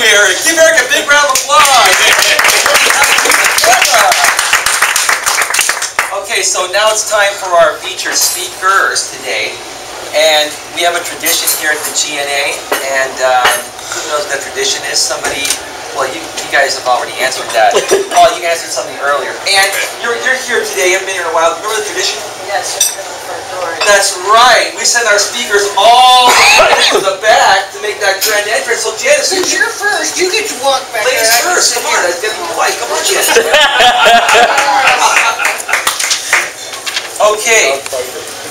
Eric. Give Eric a big round of applause. Okay, so now it's time for our featured speakers today. And we have a tradition here at the GNA. And who knows what that tradition is? Somebody, well, you guys have already answered that. Oh, you answered something earlier. And you're here today. You haven't been here in a while. Remember the tradition? Yes, the front door. That's right. We send our speakers all to the back to make that grand entrance. So Janice, since you're first, you get to walk back. Ladies first. Come on, that's getting polite. Come on, Janice. Okay.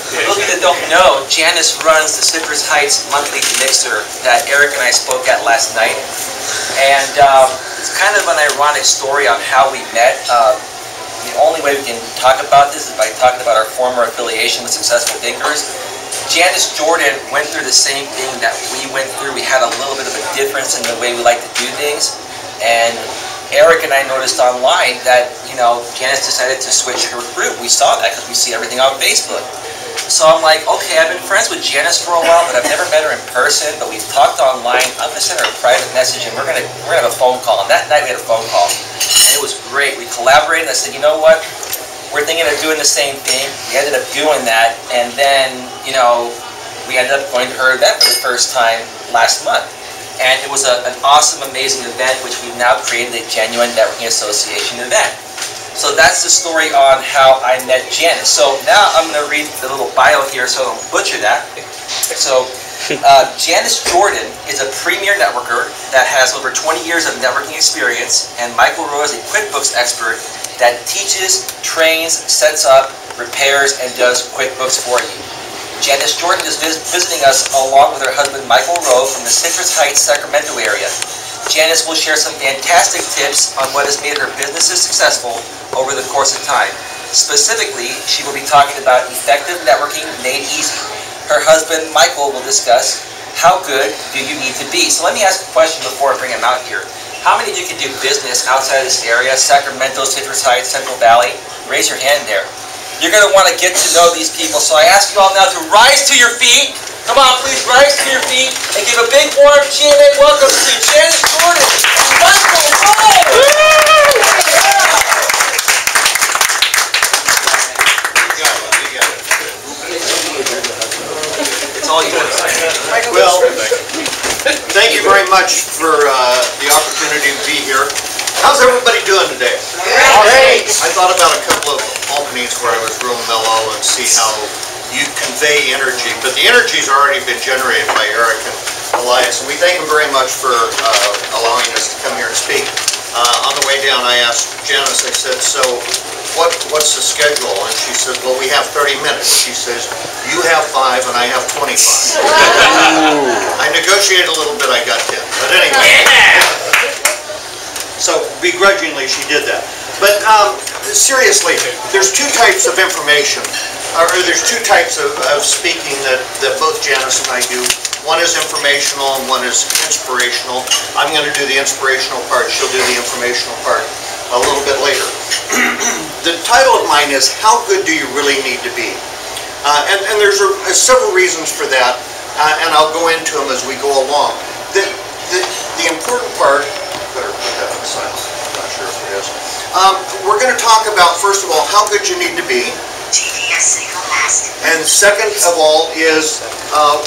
For those of you that don't know, Janice runs the Citrus Heights monthly mixer that Eric and I spoke at last night. And it's kind of an ironic story on how we met. The only way we can talk about this is by talking about our former affiliation with Successful Thinkers. Janice Jordan went through the same thing that we went through. We had a little bit of a difference in the way we like to do things. And Eric and I noticed online that, Janice decided to switch her group. We saw that because we see everything on Facebook. So I'm like, okay, I've been friends with Janice for a while, but I've never met her in person. But we've talked online. I'm gonna send her a private message, and we're gonna have a phone call. And that night we had a phone call, and it was great. We collaborated. I said, you know what? We're thinking of doing the same thing. We ended up doing that, and then we ended up going to her event for the first time last month. And it was an awesome, amazing event, which we've now created a Genuine Networking Association event. So that's the story on how I met Janice. So now I'm going to read the little bio here so I don't butcher that. So Janice Jordan is a premier networker that has over 20 years of networking experience, and Michael Rowe is a QuickBooks expert that teaches, trains, sets up, repairs, and does QuickBooks for you. Janice Jordan is visiting us along with her husband Michael Rowe from the Citrus Heights, Sacramento area. Janice will share some fantastic tips on what has made her businesses successful over the course of time. Specifically, she will be talking about effective networking made easy. Her husband Michael will discuss how good do you need to be. So let me ask a question before I bring him out here. How many of you can do business outside of this area, Sacramento, Citrus Heights, Central Valley? Raise your hand there. You're going to want to get to know these people. So I ask you all now to rise to your feet. Come on, please rise to your feet and give a big warm GNA welcome to Janice Jordan and Michael Rowe. It's all you. Well, thank you very much for the opportunity to be here. How's everybody doing today? Great. I thought about a couple of openings where I was real mellow and see how you convey energy, but the energy's already been generated by Eric and Elias, and we thank them very much for allowing us to come here and speak. On the way down, I asked Janice, I said, so what's the schedule? And she said, well, we have 30 minutes. She says, you have 5 and I have 25. I negotiated a little bit, I got 10. But anyway. So begrudgingly, she did that. But seriously, there's two types of information, or there's two types of speaking that both Janice and I do. One is informational and one is inspirational. I'm going to do the inspirational part. She'll do the informational part a little bit later. The title of mine is, How Good Do You Really Need to Be? And there's several reasons for that, and I'll go into them as we go along. The important part, better put that on silent, I'm not sure if it is. We're going to talk about, first of all, how good you need to be. And second of all is,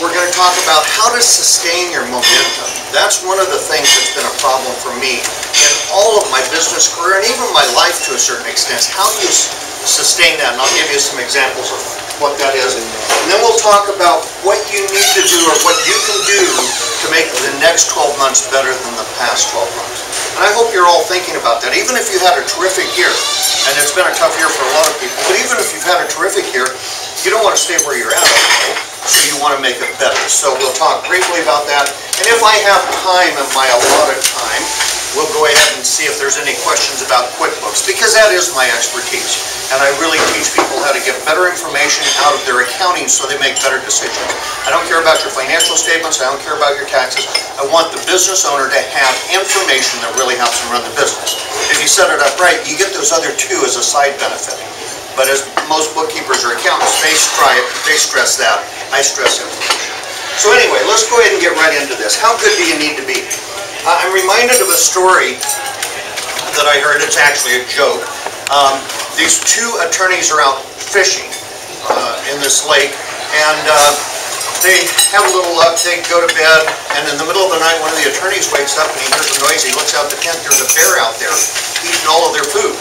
we're going to talk about how to sustain your momentum. That's one of the things that's been a problem for me in all of my business career and even my life to a certain extent. How do you sustain that? And I'll give you some examples of what that is. And then we'll talk about what you need to do or what you can do to make the next 12 months better than the past 12 months. And I hope you're all thinking about that. Even if you had a terrific year, and it's been a tough year for a lot of people, but even if you've had a terrific year, you don't want to stay where you're at, so you want to make it better. So we'll talk briefly about that. And if I have time in my allotted time, we'll go ahead and see if there's any questions about QuickBooks, because that is my expertise. And I really teach people how to get better information out of their accounting so they make better decisions. I don't care about your financial statements, I don't care about your taxes. I want the business owner to have information that really helps them run the business. If you set it up right, you get those other two as a side benefit. But as most bookkeepers or accountants, they stress that. I stress information. So anyway, let's go ahead and get right into this. How good do you need to be? I'm reminded of a story that I heard. It's actually a joke. These two attorneys are out fishing in this lake, and they have a little luck. They go to bed, and in the middle of the night, one of the attorneys wakes up and he hears a noise. He looks out the tent. There's a bear out there eating all of their food.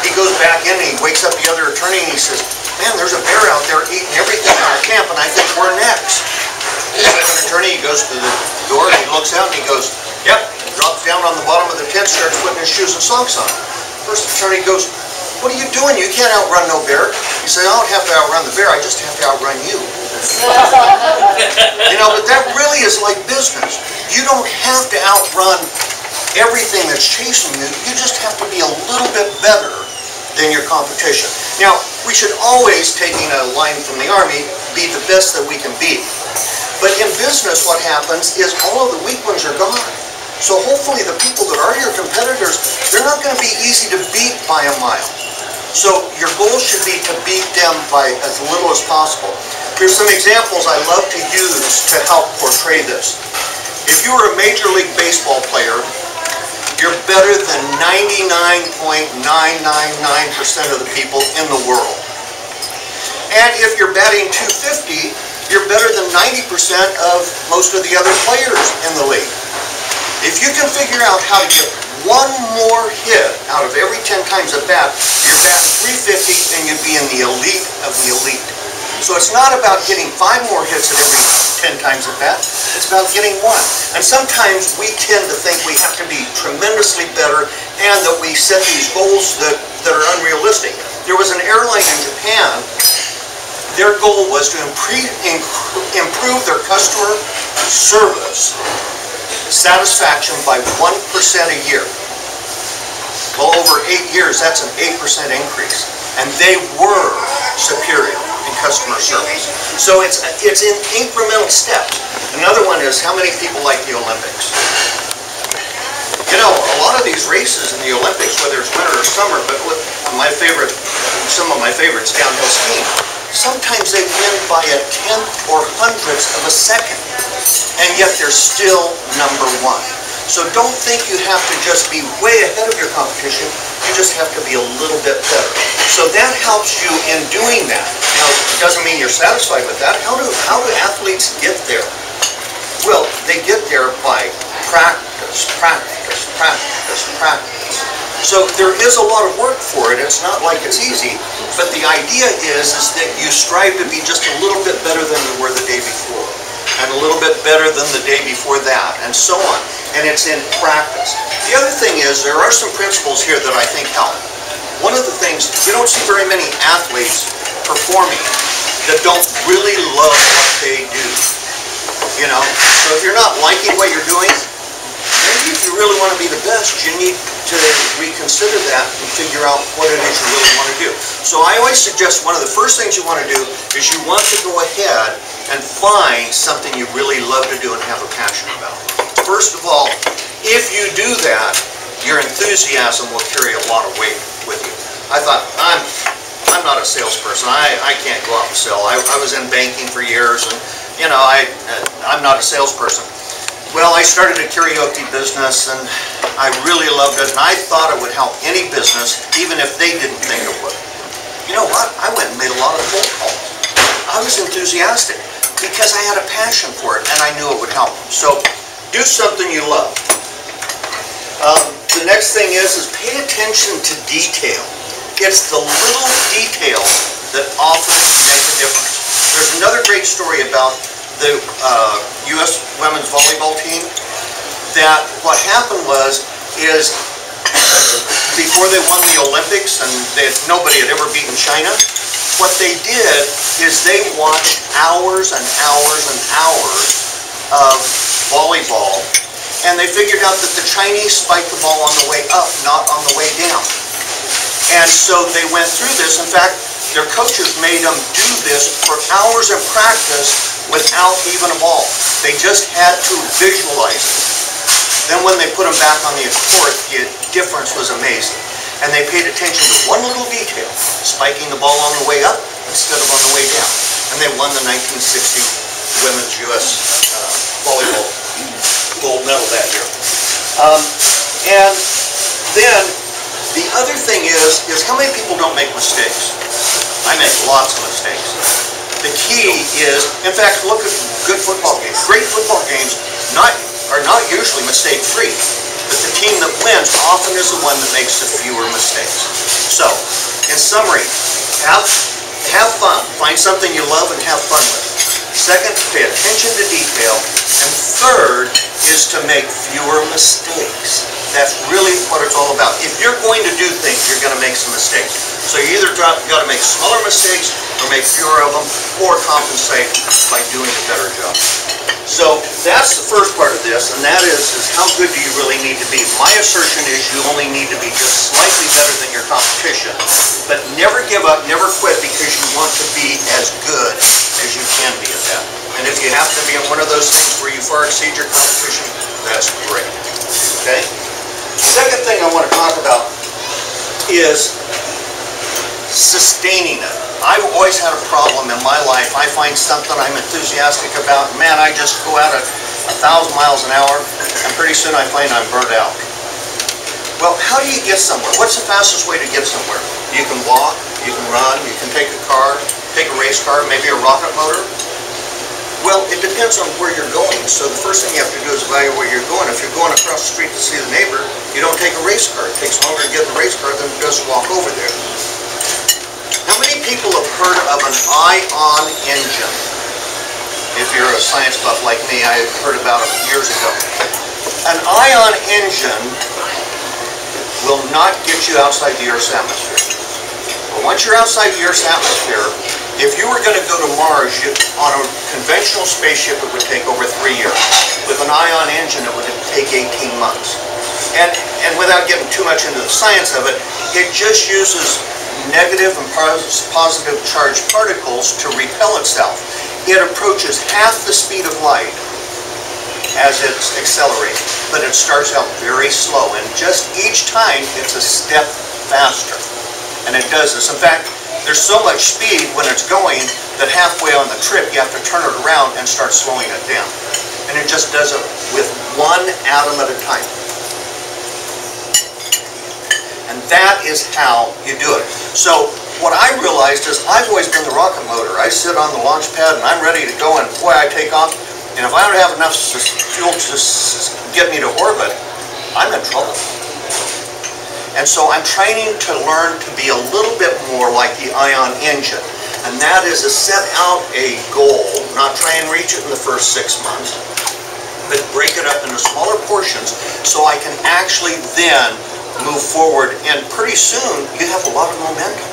He goes back in and he wakes up the other attorney and he says, "Man, there's a bear out there eating everything in our camp, and I think we're next." The second attorney, he goes to the door and he looks out and he goes, "Yep," drops down on the bottom of the tent, starts putting his shoes and socks on. First attorney goes, "What are you doing? You can't outrun no bear." He said, "I don't have to outrun the bear, I just have to outrun you." You know, but that really is like business. You don't have to outrun everything that's chasing you. You just have to be a little bit better than your competition. Now, we should always, taking a line from the Army, be the best that we can be. But in business, what happens is all of the weak ones are gone. So hopefully the people that are your competitors, they're not going to be easy to beat by a mile. So your goal should be to beat them by as little as possible. Here's some examples I love to use to help portray this. If you were a Major League Baseball player, you're better than 99.999% of the people in the world. And if you're batting .250, you're better than 90% of most of the other players in the league. If you can figure out how to get one more hit out of every 10 times at bat, you're batting .350 and you'd be in the elite of the elite. So it's not about getting 5 more hits at every 10 times at bat, it's about getting one. And sometimes we tend to think we have to be tremendously better and that we set these goals that are unrealistic. There was an airline in Japan, their goal was to improve their customer service satisfaction by 1% a year. Well, over 8 years, that's an 8% increase. And they were superior in customer service. So it's in incremental steps. Another one is how many people like the Olympics? You know, a lot of these races in the Olympics, whether it's winter or summer, but with some of my favorites, downhill skiing, sometimes they win by a tenth or hundredth of a second, and yet they're still number one. So don't think you have to just be way ahead of your competition, you just have to be a little bit better. So that helps you in doing that. Now, it doesn't mean you're satisfied with that. How do athletes get there? Well, they get there by practice, practice, practice, practice. So there is a lot of work for it. It's not like it's easy, but the idea is that you strive to be just a little bit better than you were the day before, and a little bit better than the day before that, and so on. And it's in practice. The other thing is, there are some principles here that I think help. One of the things, you don't see very many athletes performing that don't really love what they do. You know, so if you're not liking what you're doing, maybe if you really want to be the best, you need to reconsider that and figure out what it is you really want to do. So I always suggest one of the first things you want to do is you want to go ahead and find something you really love to do and have a passion about. First of all, if you do that, your enthusiasm will carry a lot of weight with you. I thought, I'm not a salesperson. I can't go out and sell. I was in banking for years, and you know, I'm not a salesperson. Well, I started a karaoke business, and I really loved it, and I thought it would help any business, even if they didn't think it would. You know what? I went and made a lot of cold calls. I was enthusiastic because I had a passion for it, and I knew it would help. So, do something you love. The next thing is pay attention to detail. It's the little details that often make a difference. There's another great story about the U.S. women's volleyball team, that what happened is before they won the Olympics, and nobody had ever beaten China, what they did is they watched hours and hours and hours of volleyball, and they figured out that the Chinese spiked the ball on the way up, not on the way down. And so they went through this. In fact, their coaches made them do this for hours of practice without even a ball. They just had to visualize it. Then when they put them back on the court, the difference was amazing. And they paid attention to one little detail, spiking the ball on the way up instead of on the way down. And they won the 1960 Women's U.S. Volleyball gold medal that year. And then the other thing is how many people don't make mistakes? I make lots of mistakes. The key is, in fact, look at good football games. Great football games are not usually mistake-free, but the team that wins often is the one that makes the fewer mistakes. So, in summary, have fun. Find something you love and have fun with. Second, pay attention to detail. And third is to make fewer mistakes. That's really what it's all about. If you're going to do things, you're going to make some mistakes. So you either got to make smaller mistakes or make fewer of them, or compensate by doing a better job. So that's the first part of this, and that is how good do you really need to be? My assertion is you only need to be just slightly better than your competition, but never give up, never quit, because you want to be as good as you can be at that. And if you have to be in one of those things where you far exceed your competition, that's great. Okay? Second thing I want to talk about is sustaining it. I've always had a problem in my life. I find something I'm enthusiastic about, and man, I just go at it 1,000 miles an hour, and pretty soon I find I'm burnt out. Well, how do you get somewhere? What's the fastest way to get somewhere? You can walk, you can run, you can take a car, take a race car, maybe a rocket motor. Well, it depends on where you're going. So the first thing you have to do is evaluate where you're going. If you're going across the street to see the neighbor, you don't take a race car. It takes longer to get in the race car than it does to walk over there. How many people have heard of an ion engine? If you're a science buff like me, I heard about it years ago. An ion engine will not get you outside the Earth's atmosphere. But once you're outside the Earth's atmosphere, if you were going to go to Mars on a conventional spaceship, it would take over 3 years. With an ion engine, it would take 18 months. And without getting too much into the science of it, it just uses negative and positive charged particles to repel itself. It approaches half the speed of light as it's accelerating, but it starts out very slow, and just each time it's a step faster. And it does this. In fact, there's so much speed when it's going that halfway on the trip you have to turn it around and start slowing it down. And it just does it with one atom at a time. And that is how you do it. So what I realized is I've always been the rocket motor. I sit on the launch pad and I'm ready to go, and boy, I take off. And if I don't have enough fuel to get me to orbit, I'm in trouble. And so I'm training to learn to be a little bit more like the ion engine. And that is to set out a goal, not try and reach it in the first 6 months, but break it up into smaller portions so I can actually then move forward, and pretty soon you have a lot of momentum.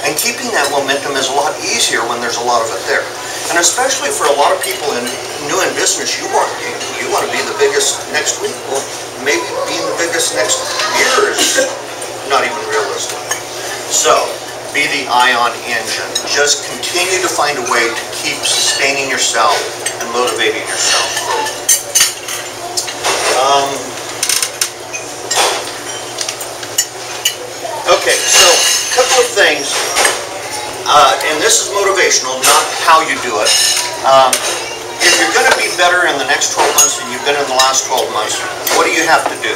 And keeping that momentum is a lot easier when there's a lot of it there. And especially for a lot of people new in business, you want to be the biggest next week. Well, maybe being the biggest next year is not even realistic. So, be the ion engine. Just continue to find a way to keep sustaining yourself and motivating yourself. Okay, so a couple of things, and this is motivational, not how you do it. If you're going to be better in the next 12 months than you've been in the last 12 months, what do you have to do?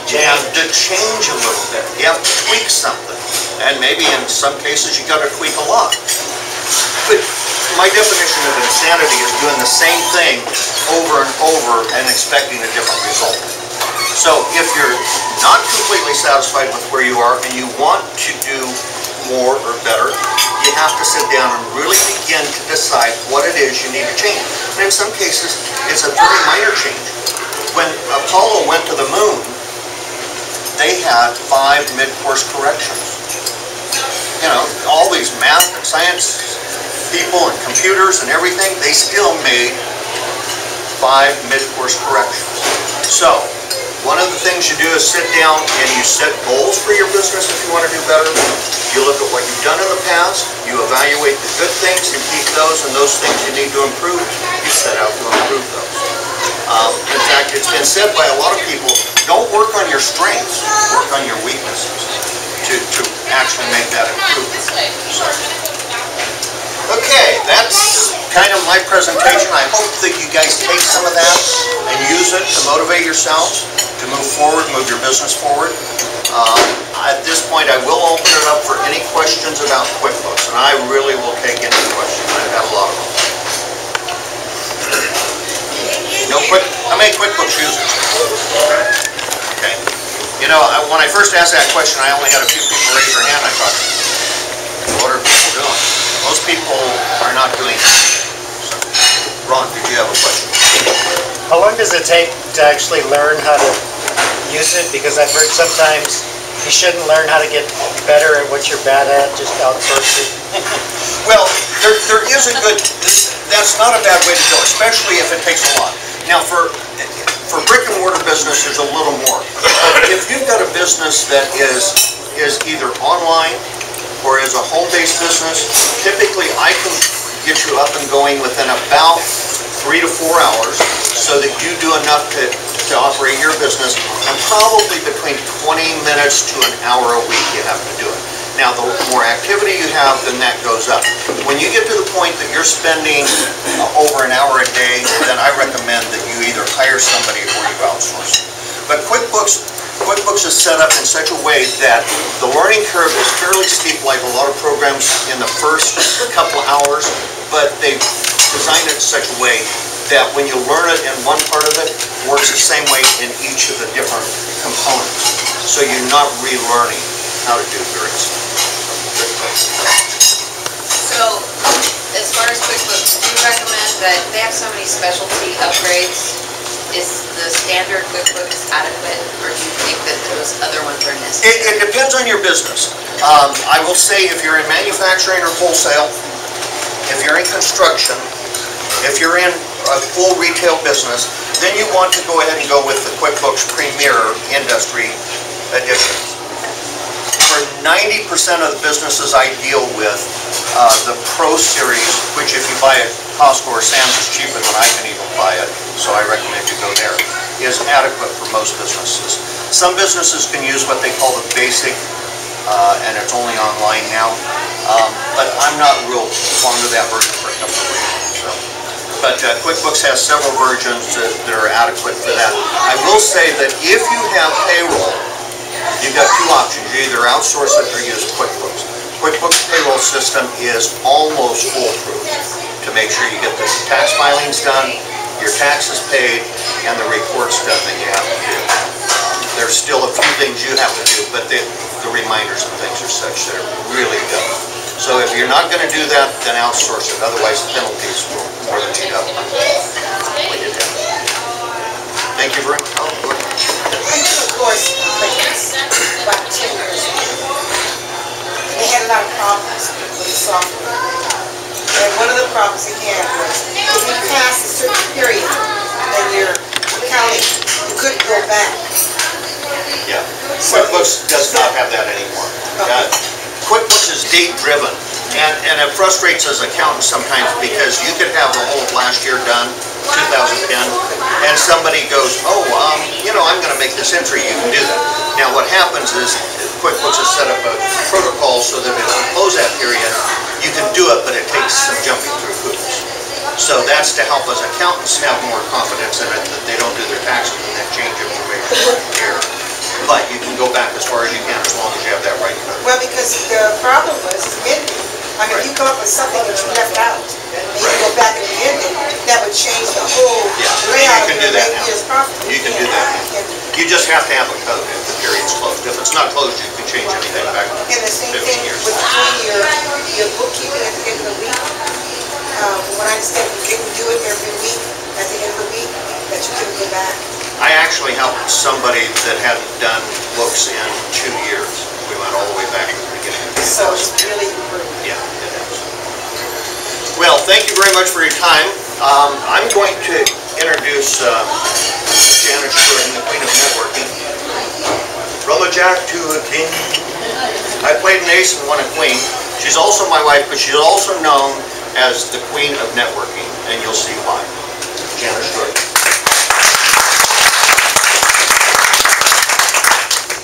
You have to change a little bit. You have to tweak something. And maybe in some cases you got to tweak a lot. But my definition of insanity is doing the same thing over and over and expecting a different result. So if you're not completely satisfied with where you are and you want to do more or better, you have to sit down and really begin to decide what it is you need to change. And in some cases, it's a very minor change. When Apollo went to the moon, they had 5 mid-course corrections. You know, all these math and science people and computers and everything, they still made 5 mid-course corrections. So, one of the things you do is sit down and you set goals for your business if you want to do better. You look at what you've done in the past, you evaluate the good things and keep those, and those things you need to improve, you set out to improve those. In fact, it's been said by a lot of people, don't work on your strengths, work on your weaknesses to actually make that improvement. So, okay, that's kind of my presentation. I hope that you guys take some of that and use it to motivate yourselves, to move forward, move your business forward. At this point, I will open it up for any questions about QuickBooks, and I really will take any questions. I've got a lot of them. How many QuickBooks users? Okay. You know, when I first asked that question, I only had a few people raise their hand. I thought, what are people doing? Most people are not doing that. So, Ron, did you have a question? How long does it take to actually learn how to use it? Because I've heard sometimes you shouldn't learn how to get better at what you're bad at, just outsource it. Well, there is a good, that's not a bad way to go, especially if it takes a lot. Now, for brick and mortar business, there's a little more. But if you've got a business that is either online or is a home-based business, typically I can get you up and going within about 3 to 4 hours so that you do enough to operate your business, and probably between 20 minutes to an hour a week you have to do it. Now, the more activity you have, then that goes up. When you get to the point that you're spending over an hour a day, then I recommend that you either hire somebody or you outsource. But QuickBooks is set up in such a way that the learning curve is fairly steep, like a lot of programs in the first couple hours, but they've designed it in such a way that when you learn it in one part of it, it works the same way in each of the different components. So you're not relearning how to do various things. So, as far as QuickBooks, do you recommend that they have so many specialty upgrades? Is the standard QuickBooks adequate, or do you think that those other ones are necessary? It depends on your business. I will say if you're in manufacturing or wholesale, if you're in construction, if you're in a full retail business, then you want to go ahead and go with the QuickBooks Premier Industry Edition. For 90% of the businesses I deal with, the Pro Series, which if you buy at Costco or Sam's is cheaper than I can even buy it, so I recommend you go there, is adequate for most businesses. Some businesses can use what they call the basic, and it's only online now, but I'm not real fond of that version for a couple of reasons. So. But QuickBooks has several versions that are adequate for that. I will say that if you have payroll, you've got two options. You either outsource it or use QuickBooks. QuickBooks payroll system is almost foolproof to make sure you get the tax filings done, your taxes paid, and the reports done that you have to do. There's still a few things you have to do, but the reminders and things are such that it really does. So if you're not going to do that, then outsource it. Otherwise, the penalties will more than eat up. Thank you very much. I took a course about 2 years ago. They had a lot of problems with the software. And one of the problems they had was if you passed a certain period in your accounting, you couldn't go back. Yeah. QuickBooks does not have that anymore. QuickBooks is date-driven, and it frustrates us accountants sometimes because you could have the whole of last year done, 2010, and somebody goes, oh, you know, I'm going to make this entry. You can do that. Now, what happens is QuickBooks has set up a protocol so that if you close that period, you can do it, but it takes some jumping through hoops. So that's to help us accountants have more confidence in it, that they don't do their taxes and then change information here. But you can go back as far as you can as long as you have that right code. Well, because the problem was amending. I mean, if you come up with something that you left out, and you go back and amend it, that would change the whole layout of your year's profit. You can do that now. You just have to have a code if the period's closed. If it's not closed, you can change anything back to 15 years. And the same thing with doing your bookkeeping at the end of the week. From what I understand, you can do it every week, at the end of the week, that you can go back. I actually helped somebody that hadn't done books in 2 years. We went all the way back to the beginning. So it's really improved. Yeah, it is. Well, thank you very much for your time. I'm going to introduce Janice Jordan, the Queen of Networking. From a jack to a king. I played an ace and won a queen. She's also my wife, but she's also known as the Queen of Networking, and you'll see why. Janice Jordan.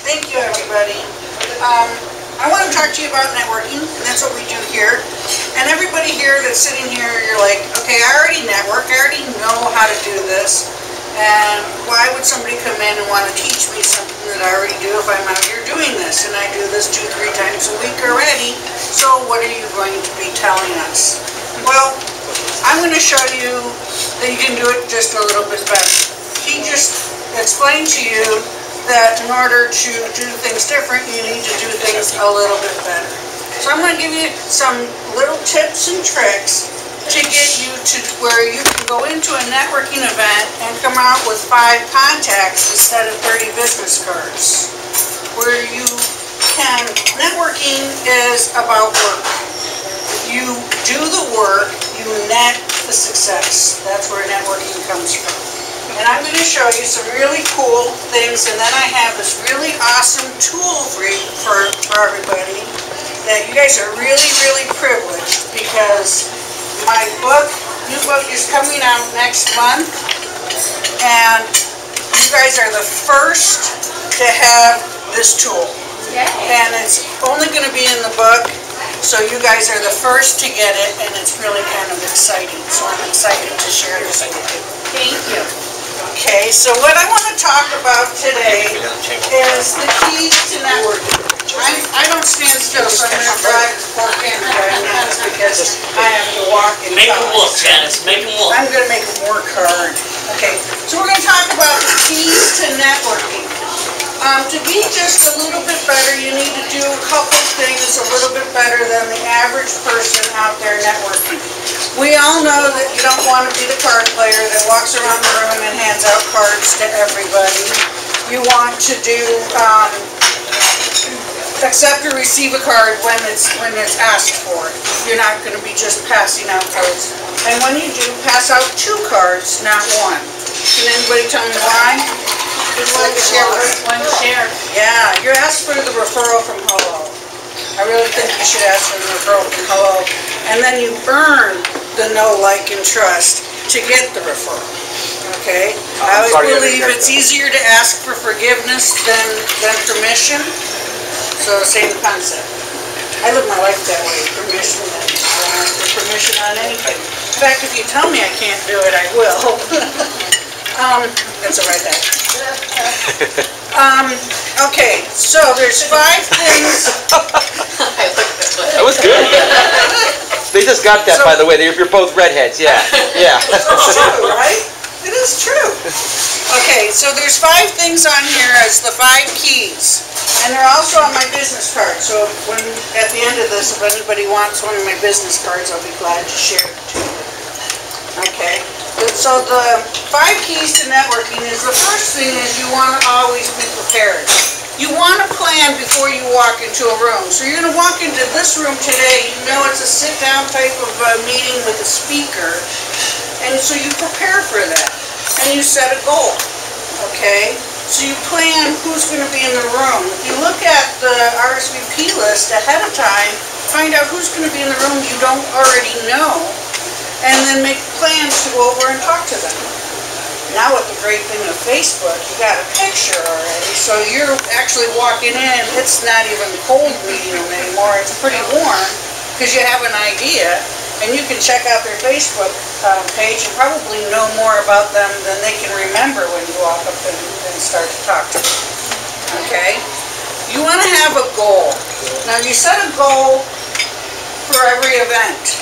Thank you, everybody. I want to talk to you about networking, and that's what we do here. And everybody here that's sitting here, you're like, okay, I already network, I already know how to do this. And why would somebody come in and want to teach me something that I already do if I'm out here doing this? And I do this 2-3 times a week already. So what are you going to be telling us? Well, I'm going to show you that you can do it just a little bit better. He just explained to you that in order to do things different, you need to do things a little bit better. So I'm going to give you some little tips and tricks to get you to where you can go into a networking event and come out with 5 contacts instead of 30 business cards. Where you can, networking is about work. You do the work, you net the success. That's where networking comes from. And I'm going to show you some really cool things, and then I have this really awesome tool for everybody that you guys are really, really privileged, because my new book is coming out next month, and you guys are the first to have this tool. And it's only going to be in the book, so you guys are the first to get it, and it's really kind of exciting. So I'm excited to share this with you. Thank you. Okay, so what I want to talk about today is the keys to networking. I don't stand still, so I'm going to drive the poor camera guy nuts because I have to walk and Make talk. them look, Janice. Make them look. I'm going to make them work hard. Okay, so we're going to talk about the keys to networking. To be just a little bit better, you need to do a couple things a little bit better than the average person out there networking. We all know that you don't want to be the card player that walks around the room and hands out cards to everybody. You want to do accept or receive a card when it's asked for. You're not going to be just passing out cards. And when you do, pass out 2 cards, not 1. Can anybody tell me why? One share. Yeah, you're asked for the referral from Hello. I really think you should ask for the referral from Hello. And then you earn the know, like, and trust to get the referral. Okay? I always believe it's easier to ask for forgiveness than permission. So same concept. I live my life that way. Permission. I don't ask for permission on anything. In fact, if you tell me I can't do it, I will. That's a right back. Okay, so there's 5 things. That was good. They just got that, by the way. You're both redheads. Yeah, yeah. It's true, right? It is true. Okay, so there's 5 things on here as the 5 keys. And they're also on my business card. So when at the end of this, if anybody wants one of my business cards, I'll be glad to share it to you. Okay. So the 5 keys to networking is, the first thing is you want to always be prepared. You want to plan before you walk into a room. So you're going to walk into this room today, you know it's a sit-down type of meeting with a speaker, and so you prepare for that. And you set a goal, okay? So you plan who's going to be in the room. If you look at the RSVP list ahead of time, find out who's going to be in the room you don't already know, and then make plans to go over and talk to them. Now with the great thing of Facebook, you got a picture already, so you're actually walking in, it's not even cold meeting them anymore, it's pretty warm, because you have an idea, and you can check out their Facebook page and probably know more about them than they can remember when you walk up and start to talk to them. Okay? You want to have a goal. Now you set a goal for every event,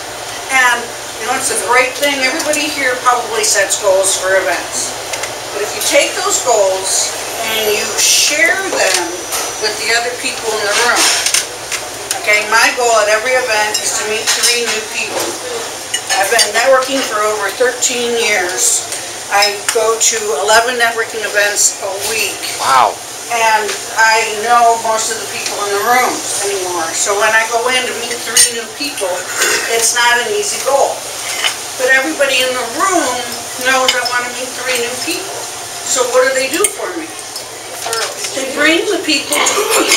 and you know, it's a great thing. Everybody here probably sets goals for events. But if you take those goals and you share them with the other people in the room. Okay, my goal at every event is to meet 3 new people. I've been networking for over 13 years. I go to 11 networking events a week. Wow. And I know most of the people in the rooms anymore. So when I go in to meet 3 new people, it's not an easy goal. But everybody in the room knows I want to meet 3 new people. So what do they do for me? They bring the people to me.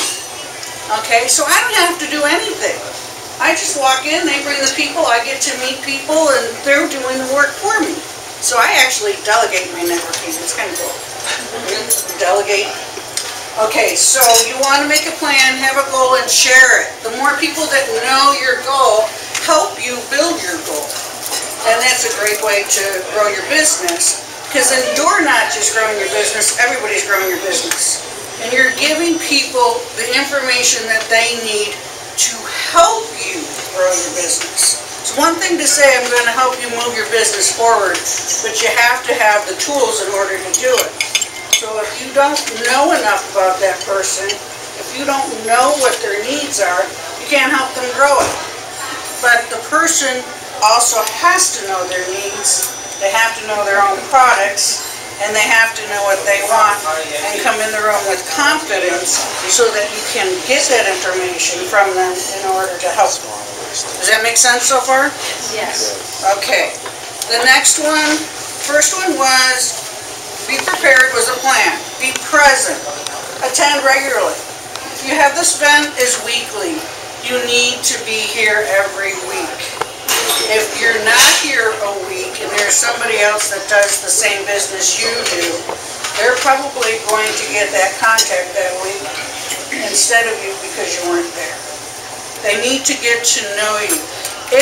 Okay, so I don't have to do anything. I just walk in, they bring the people, I get to meet people, and they're doing the work for me. So I actually delegate my networking. It's kind of cool. Delegate. Okay, so you want to make a plan, have a goal, and share it. The more people that know your goal help you build your goal. And that's a great way to grow your business, because then you're not just growing your business, everybody's growing your business. And you're giving people the information that they need to help you grow your business. It's one thing to say, I'm going to help you move your business forward, but you have to have the tools in order to do it. So if you don't know enough about that person, if you don't know what their needs are, you can't help them grow it. But the person also has to know their needs, they have to know their own products, and they have to know what they want and come in the room with confidence so that you can get that information from them in order to help them. Does that make sense so far? Yes. Okay. The next one, first one was be prepared was a plan. Be present. Attend regularly. If you have this event is weekly, you need to be here every week. If you're not here a week and there's somebody else that does the same business you do, they're probably going to get that contact that week instead of you because you weren't there. They need to get to know you.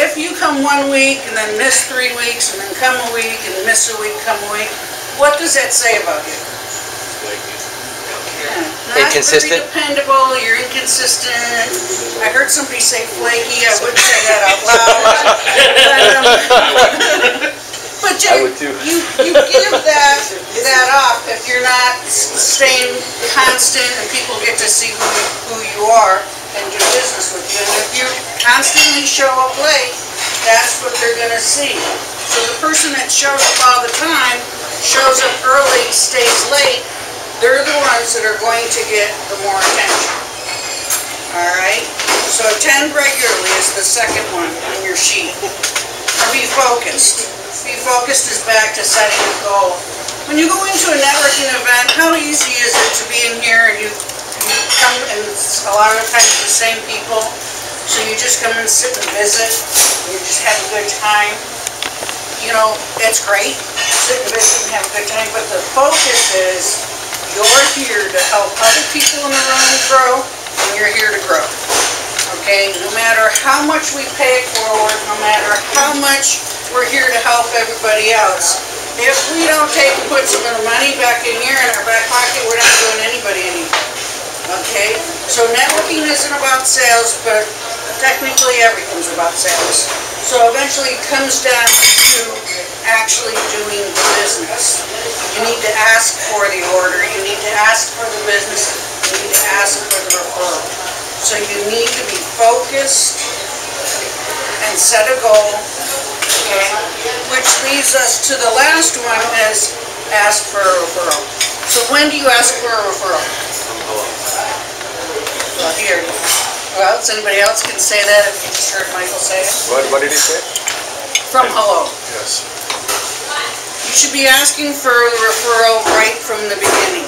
If you come 1 week and then miss 3 weeks and then come a week and miss a week, come a week, what does that say about you? Not Inconsistent? very dependable, you're inconsistent. I heard somebody say flaky, I wouldn't say that out loud. But you give that up if you're not staying constant and people get to see who you are and do business with you. And if you constantly show up late, that's what they're going to see. So the person that shows up all the time, shows up early, stays late, they're the ones that are going to get the more attention. Alright? So attend regularly is the second one on your sheet. Or be focused. Be focused is back to setting a goal. When you go into a networking event, how easy is it to be in here and you come, and it's a lot of times the same people, so you just come and sit and visit, and you just have a good time. You know, it's great, sit and visit and have a good time, but the focus is you're here to help other people in the room grow, and you're here to grow. Okay, no matter how much we pay it forward, no matter how much we're here to help everybody else, if we don't take and put some of the money back in here in our back pocket, we're not doing anybody any good. Okay, so networking isn't about sales, but technically everything's about sales. So eventually it comes down to actually doing the business. You need to ask for the order, you need to ask for the business, you need to ask for the referral. So you need to be focused and set a goal, okay? Which leads us to the last one is ask for a referral. So when do you ask for a referral? Well, here. Well, does anybody else can say that if you just heard Michael say it? What did he say? From hello. Yes. You should be asking for the referral right from the beginning.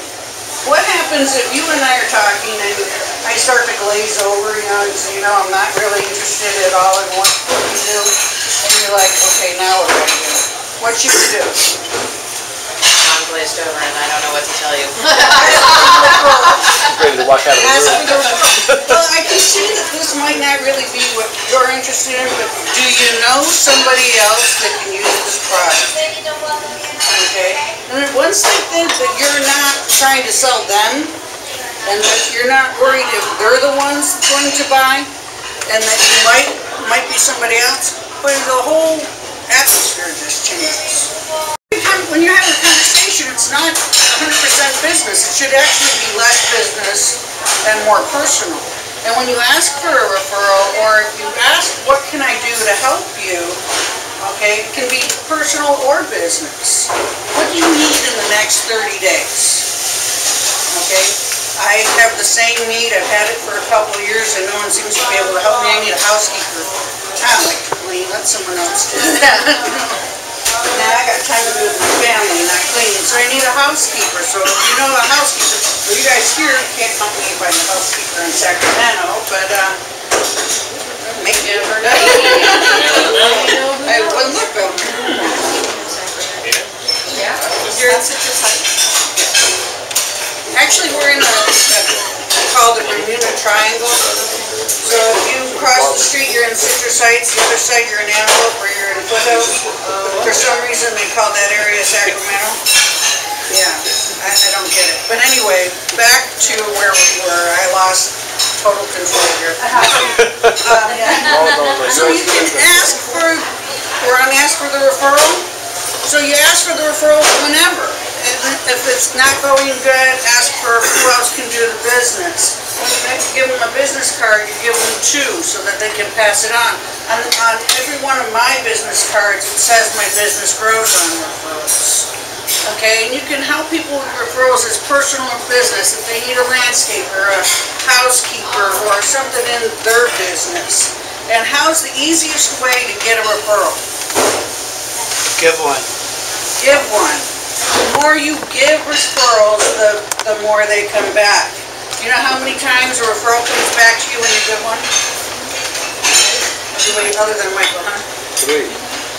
What happens if you and I are talking and I start to glaze over, and say, I'm not really interested at all in what you do, and you're like, okay, now what do I do? What should we do? I'm glazed over and I don't know what to tell you. Ready to walk out of the room. Well, I can see that this might not really be what you're interested in, but do you know somebody else that can use this product? Okay? And once they think that you're not trying to sell them, and that you're not worried if they're the ones going to buy, and that you might be somebody else, but the whole atmosphere just changes. When you're having a conversation, it's not 100% business. It should actually be less business and more personal. And when you ask for a referral, or if you ask, what can I do to help you, okay, it can be personal or business. What do you need in the next 30 days? Okay, I have the same need. I've had it for a couple of years and no one seems to be able to help me. I need a housekeeper. I like to clean. Let someone else do that. Now I got time to be with my family, not cleaning, so I need a housekeeper. So if you know a housekeeper, well, you guys here can't help me find a housekeeper in Sacramento, but maybe never know. I wouldn't look them. Yeah. You're in Citrus Heights. Actually, we're in called the Bermuda Triangle. So if you cross the street, you're in Citrus Heights. The other side, you're in Antelope, or you're in Foothills. For some reason, they call that area Sacramento. Yeah, I don't get it. But anyway, back to where we were. I lost total control here. So you can ask for, we're on ask for the referral. So you ask for the referral whenever. And if it's not going good, ask for who else can do the business. When you give them a business card, you give them 2 so that they can pass it on. On every one of my business cards, it says my business grows on referrals. Okay, and you can help people with referrals as personal or business if they need a landscaper, a housekeeper, or something in their business. And how's the easiest way to get a referral? Give one. Give one. The more you give referrals, the more they come back. You know how many times a referral comes back to you when you give one? Everybody other than Michael, huh? 3.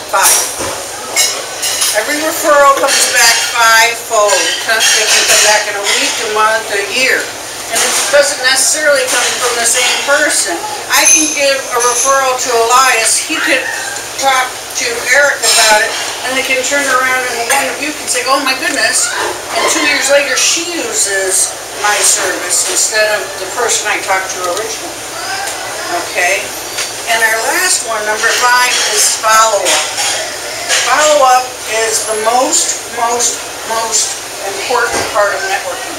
5. Every referral comes back 5-fold. They can come back in a week, a month, a year. And it doesn't necessarily come from the same person. I can give a referral to Elias. He could talk to Eric about it, and they can turn around and one of you can say, oh my goodness, and 2 years later she uses my service instead of the person I talked to originally. Okay? And our last one, number 5, is follow-up. Follow-up is the most important part of networking.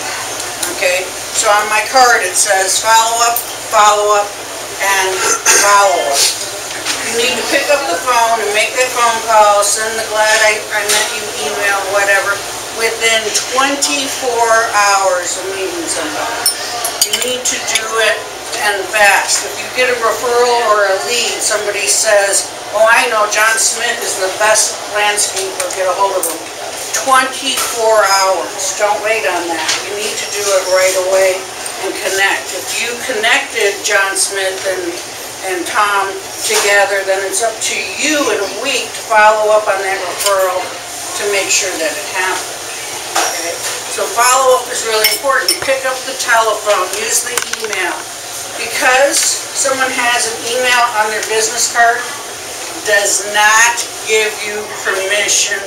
Okay? So on my card it says follow-up, follow-up, and follow-up. You need to pick up the phone and make that phone call, send the glad I met you email, whatever, within 24 hours of meeting somebody. You need to do it and fast. If you get a referral or a lead, somebody says, oh, I know John Smith is the best landscaper, get a hold of him. 24 hours. Don't wait on that. You need to do it right away and connect. If you connected John Smith and Tom together, then it's up to you in a week to follow up on that referral to make sure that it happened. Okay? So follow-up is really important. Pick up the telephone, use the email. Because someone has an email on their business card, does not give you permission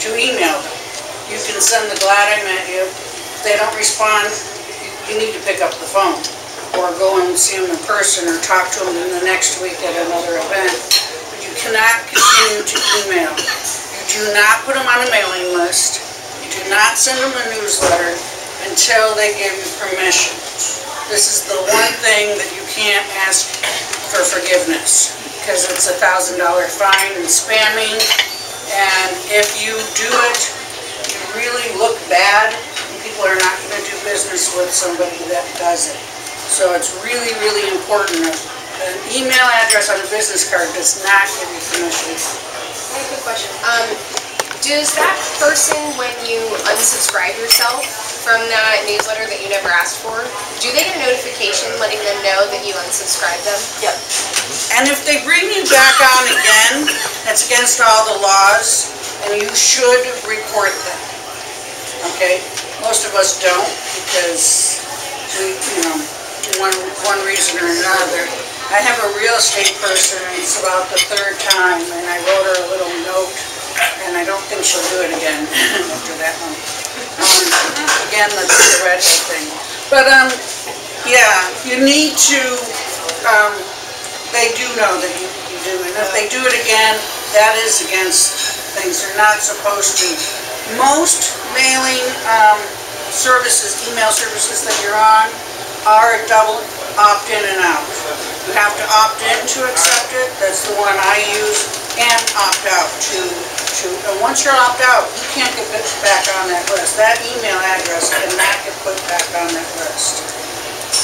to email them. You can send the glad I met you. If they don't respond, you need to pick up the phone or go and see them in person or talk to them in the next week at another event. But you cannot continue to email. You do not put them on a mailing list. You do not send them a newsletter until they give you permission. This is the one thing that you can't ask for forgiveness because it's a $1,000 fine and spamming. And if you do it, you really look bad, and people are not going to do business with somebody that does it. So it's really, really important. An email address on a business card does not give you permission. I have a quick question. Does that person, when you unsubscribe yourself from that newsletter that you never asked for, do they get a notification letting them know that you unsubscribed them? Yep. And if they bring you back on again, that's against all the laws, and you should report them. Okay? Most of us don't because we, one reason or another. I have a real estate person, and it's about the 3rd time, and I wrote her a little note, and I don't think she'll do it again after that one. Again, that's the redhead thing. But, yeah, you need to, they do know that you do, and if they do it again, that is against things they're not supposed to. Most mailing services, email services that you're on, are double opt-in and out. You have to opt in to accept it, that's the one I use, and opt out and once you're opt out, you can't get back on that list. That email address cannot get put back on that list.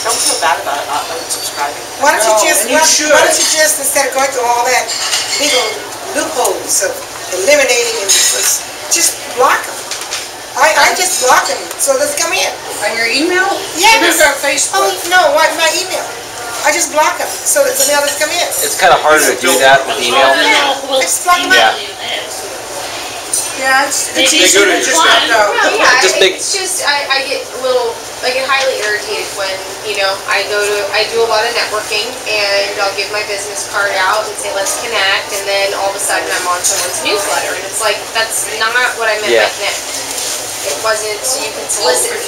Don't feel bad about it not unsubscribing. Why don't you just instead of going through all that legal loopholes of eliminating and just block them. I just block them so let's come in. On your email? Yes. Or Facebook? Oh, no, my email. I just block them so that the others come in. It's kind of harder to do that with email. I just block them out. Yeah, it's They easy go to to your just opt out. No, yeah, Just big- it's just, I get a little, I get highly irritated when, you know, I do a lot of networking, and I'll give my business card out and say, let's connect, and then all of a sudden I'm on someone's newsletter, and it's like, that's not what I meant by connect. It wasn't so you can solicit,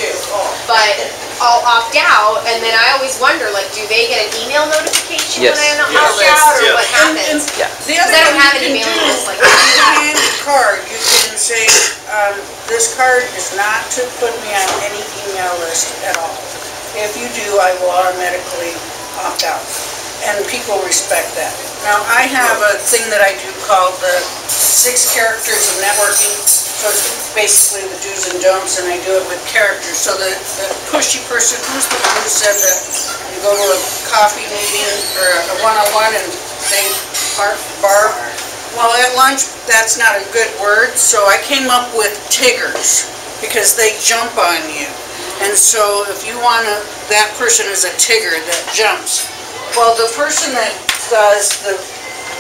but I'll opt out, and then I always wonder, like, do they get an email notification when I opt out, or what happens? The Because other I don't thing have you any can mailing do, lists like if that. you hand a card, you can say, this card is not to put me on any email list at all. If you do, I will automatically opt out. And people respect that. Now, I have a thing that I do called the 6 characters of networking. So it's basically the do's and don'ts, and I do it with characters. So the pushy person, who's the one who said that you go to a coffee meeting or a one-on-one and they barf? Well, at lunch, that's not a good word, so I came up with Tiggers, because they jump on you. And so if you want to, that person is a Tigger that jumps. Well, the person that does the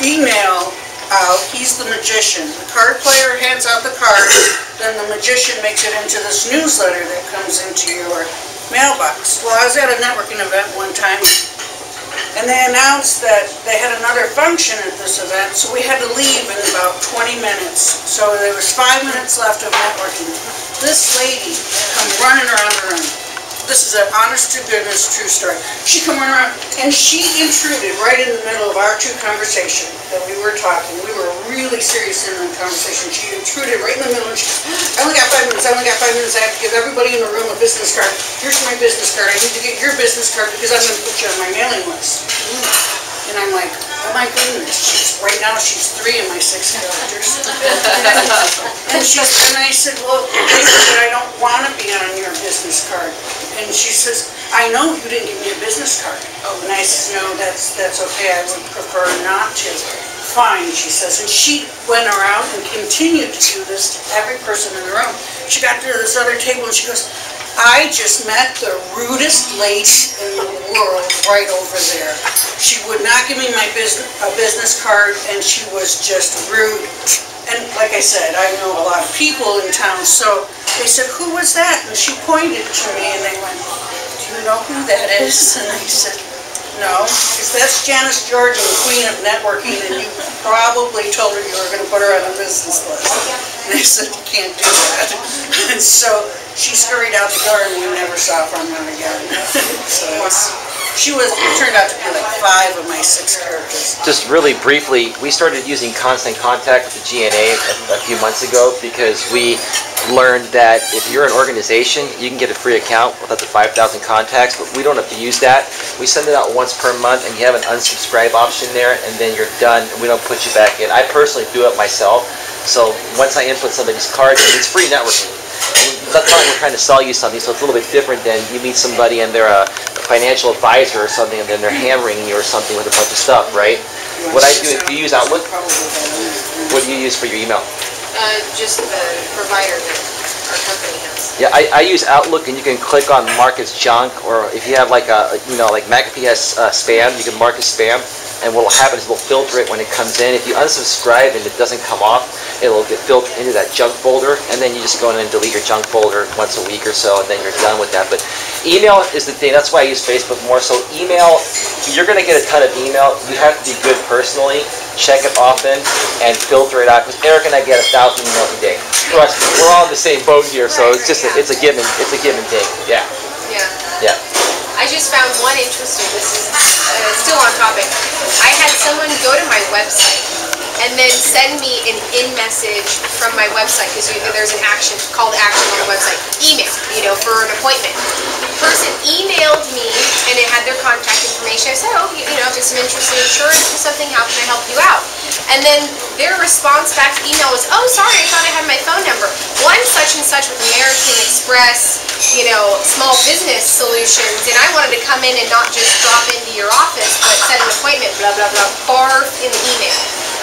email out, he's the magician. The card player hands out the card, then the magician makes it into this newsletter that comes into your mailbox. Well, I was at a networking event one time, and they announced that they had another function at this event, so we had to leave in about 20 minutes. So there was 5 minutes left of networking. This lady come running around the room. This is an honest-to-goodness true story. She come running around, and she intruded right in the middle of our 2 conversation that we were talking. We were really serious in the conversation. She intruded right in the middle, and she goes, I only got 5 minutes, I only got 5 minutes. I have to give everybody in the room a business card. Here's my business card. I need to get your business card because I'm going to put you on my mailing list. And I'm like, oh my goodness, right now she's 3 of my 6 characters. And I said, well, they said I don't want to be on your business card. And she says, I know you didn't give me a business card. And I said, no, that's okay, I would prefer not to. Fine, she says. And she went around and continued to do this to every person in the room. She got to this other table and she goes, I just met the rudest lady in the world right over there. She would not give me a business card, and she was just rude. And like I said, I know a lot of people in town, so they said, who was that? And she pointed to me, and they went, do you know who that is? And I said, no, because that's Janice Jordan, the queen of networking, and you probably told her you were going to put her on a business list. And they said, you can't do that. And so she scurried out the door, and we never saw from her again. So it turned out to be like 5 of my 6 characters. Just really briefly, we started using Constant Contact with the GNA a few months ago because we learned that if you're an organization, you can get a free account with up to 5,000 contacts, but we don't have to use that. We send it out once per month, and you have an unsubscribe option there, and then you're done, and we don't put you back in. I personally do it myself, so once I input somebody's card, it's free networking. That's why we're trying to sell you something, so it's a little bit different than you meet somebody and they're a financial advisor or something, and then they're hammering you or something with a bunch of stuff, right? What I do is, do you use Outlook? What do you use for your email? Just the provider that our company has. Yeah, I use Outlook, and you can click on mark as junk, or if you have like like McAfee has spam, you can mark as spam. And what will happen is we'll filter it when it comes in. If you unsubscribe and it doesn't come off, it'll get filtered into that junk folder, and then you just go in and delete your junk folder once a week or so, and then you're done with that. But email is the thing. That's why I use Facebook more. So email, you're going to get a ton of email. You have to be good personally. Check it often and filter it out. Because Eric and I get 1,000 emails a day. Trust me, we're all in the same boat here. So it's just it's a give and take. Yeah. Yeah. I just found one interesting. This is still on topic. I had someone go to my website and then send me an in-message from my website, because there's an action, called action on the website, email, for an appointment. The person emailed me, and it had their contact information. I said, oh, just some interest in insurance or something, how can I help you out? And then their response back to email was, oh, sorry, I thought I had my phone number. Well, I'm such and such with American Express, small business solutions, and I wanted to come in and not just drop into your office, but set an appointment, blah, blah, blah, barf in the email.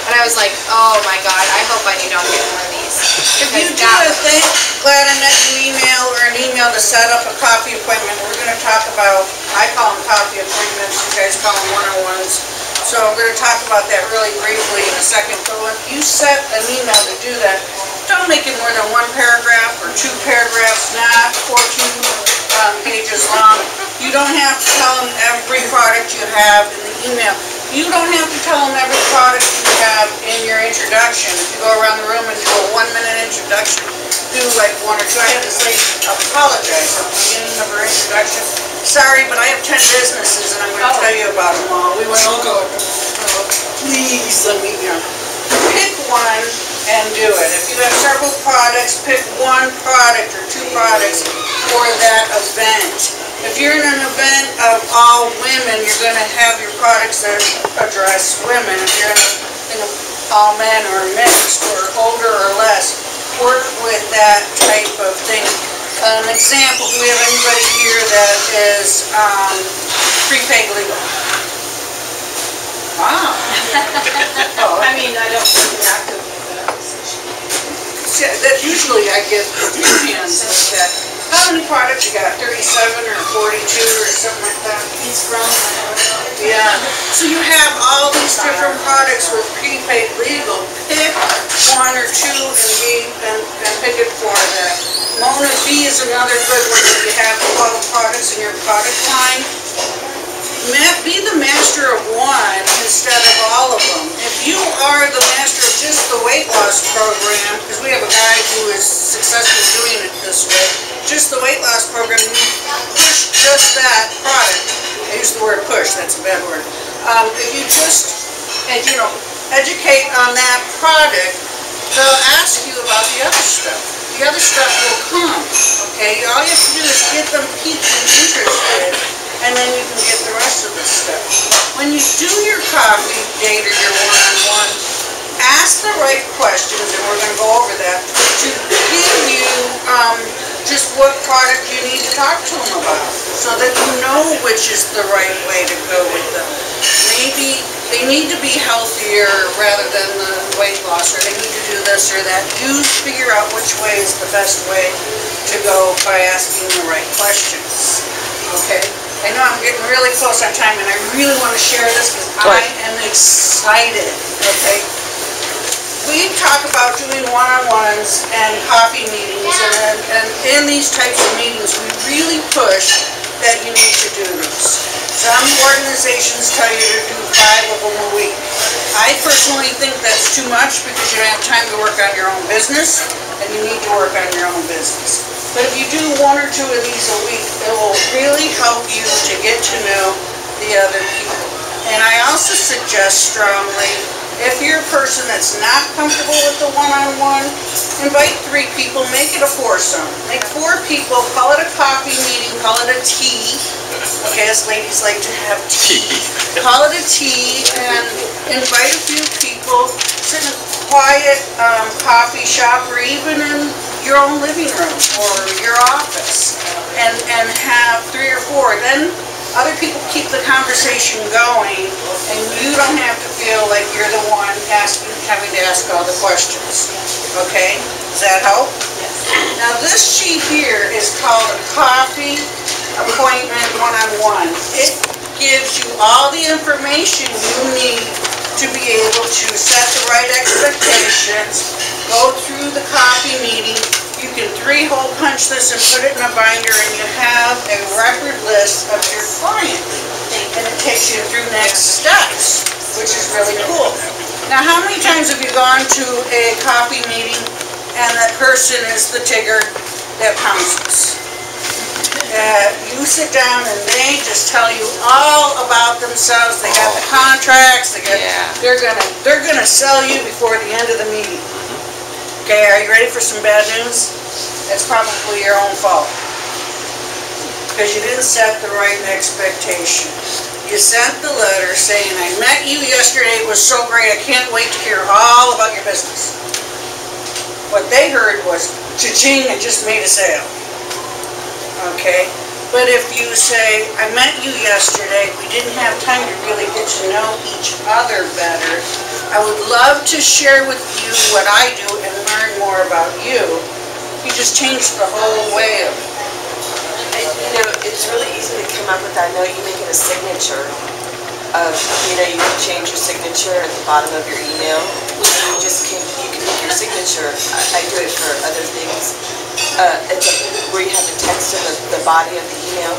And I was like, oh my God, I hope I do not get one of these. If you do a thing, glad I met you email or an email to set up a coffee appointment, we're going to talk about, I call them coffee appointments, you guys call them one-on-ones. So I'm going to talk about that really briefly in a second. But when you set an email to do that, don't make it more than 1 paragraph or 2 paragraphs, not 14 pages long. You don't have to tell them every product you have in the email. You don't have to tell them every product you have in your introduction. If you go around the room and do a 1-minute introduction, do like 1 or 2. I had this lady apologize at the beginning of her introduction. Sorry, but I have 10 businesses and I'm going to tell you about them all. We went, oh God, please let me, pick one and do it. If you have several products, pick 1 product or 2 products for that event. If you're in an event of all women, you're going to have your products that address women. If you're in all men or mixed or older or less, work with that type of thing. An example, do we have anybody here that is prepaid legal? Wow. I mean, I don't work actively, but Yeah, that usually I give hands like that. How many products you got? 37 or 42 or something like that? he's from Yeah. So you have all these different products with prepaid legal. Pick 1 or 2 and pick it for that. Mona B is another good one if you have all the products in your product line. Be the master of 1 instead of all of them. If you are the master of just the weight loss program, because we have a guy who is successful doing it this way, just the weight loss program, you push just that product. I use the word push, that's a bad word. If you just, educate on that product, they'll ask you about the other stuff. The other stuff will come, okay? All you have to do is get them piqued and interested, and then you can get the rest of the stuff. When you do your coffee date or your one-on-one, ask the right questions, and we're going to go over that, to give you just what product you need to talk to them about, so that you know which is the right way to go with them. Maybe they need to be healthier rather than the weight loss, or they need to do this or that. You figure out which way is the best way to go by asking the right questions, okay? I know I'm getting really close on time, and I really want to share this because I am excited, okay? We talk about doing one-on-ones and coffee meetings, and in these types of meetings, we really push that you need to do these. Some organizations tell you to do 5 of them a week. I personally think that's too much because you don't have time to work on your own business, and you need to work on your own business. But if you do 1 or 2 of these a week, it will really help you to get to know the other people. And I also suggest strongly, if you're a person that's not comfortable with the one-on-one, invite 3 people, make it a foursome. Make 4 people, call it a coffee meeting, call it a tea. Okay, us ladies like to have tea. Call it a tea and invite a few people, sit in a quiet coffee shop or even in your own living room or your office and have 3 or 4. Then other people keep the conversation going, and you don't have to feel like you're the one having to ask all the questions. Okay? Does that help? Yes. Now this sheet here is called a coffee appointment one-on-one. It gives you all the information you need to be able to set the right expectations, go through the coffee meeting. You can 3-hole punch this and put it in a binder, and you have a record list of your client. And it takes you through next steps, which is really cool. Now, how many times have you gone to a coffee meeting and that person is the Tigger that pounces? You sit down and they just tell you all about themselves. They got the contracts. They're gonna sell you before the end of the meeting. Okay, are you ready for some bad news? It's probably your own fault. Because you didn't set the right expectation. You sent the letter saying, I met you yesterday, it was so great, I can't wait to hear all about your business. What they heard was, cha-ching, I just made a sale. Okay? But if you say, I met you yesterday, we didn't have time to really get to know each other better, I would love to share with you what I do and learn more about you. You just changed the whole way of it. It's really easy to come up with that. I know you make it a signature of, you can change your signature at the bottom of your email. you just can make your signature. I do it for other things. It's where you have the text of the body of the email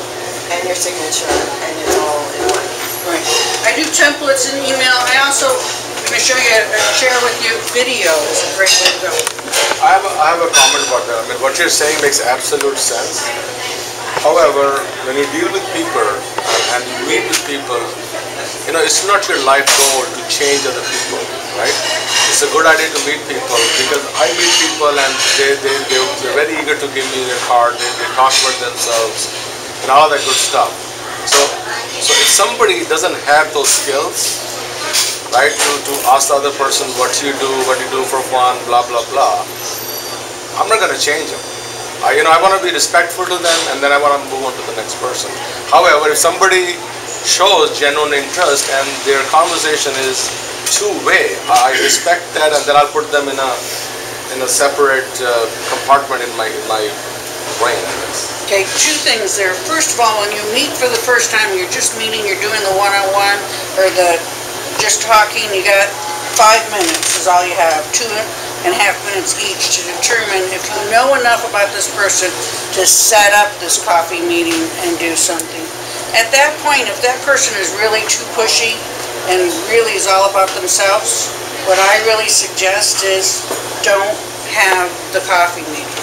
and your signature, and it's all in one. Right. I do templates in email. I also, I'm going to show you, share with you, video is a great way to go. I have a comment about that. I mean, what you're saying makes absolute sense. However, when you deal with people and you meet with people, you know, it's not your life goal to change other people, right? It's a good idea to meet people, because I meet people and they're very eager to give me their card, they talk about themselves and all that good stuff. So if somebody doesn't have those skills, right, to ask the other person what you do for fun, blah, blah, blah, I'm not going to change them. You know, I want to be respectful to them, and then I want to move on to the next person. However, if somebody shows genuine interest and their conversation is two-way, I respect that, and then I'll put them in a separate compartment in my brain, I guess. Okay, two things there. First of all, when you meet for the first time, you're just meeting, you're doing the one-on-one or the just talking, you got 5 minutes is all you have, 2.5 minutes each to determine if you know enough about this person to set up this coffee meeting and do something. At that point, if that person is really too pushy and really is all about themselves, what I really suggest is don't have the coffee meeting.